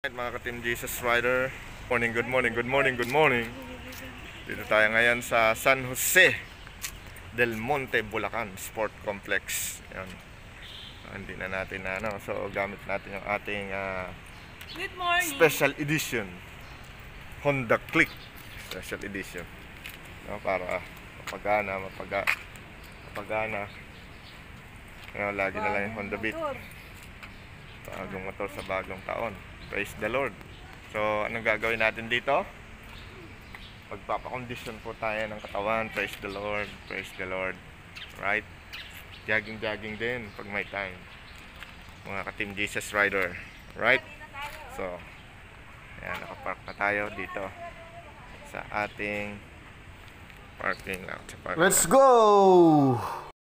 Mga ka-Team Jesus Rider, good morning. Dito tayo ngayon sa San Jose del Monte, Bulacan Sport Complex. Yan. Hindi na natin so gamit natin yung ating Good morning. special edition Honda Click special edition, para mapagana. Lagi na lang yung Honda Beat, bagong motor sa bagong taon. Praise the Lord. So, anong gagawin natin dito? Magpapakondisyon po tayo ng katawan. Praise the Lord. Right? Jogging din pag may time. Mga ka-Team Jesus Rider. Right? So, ayan, nakapark na tayo dito sa ating parking lot. Let's go!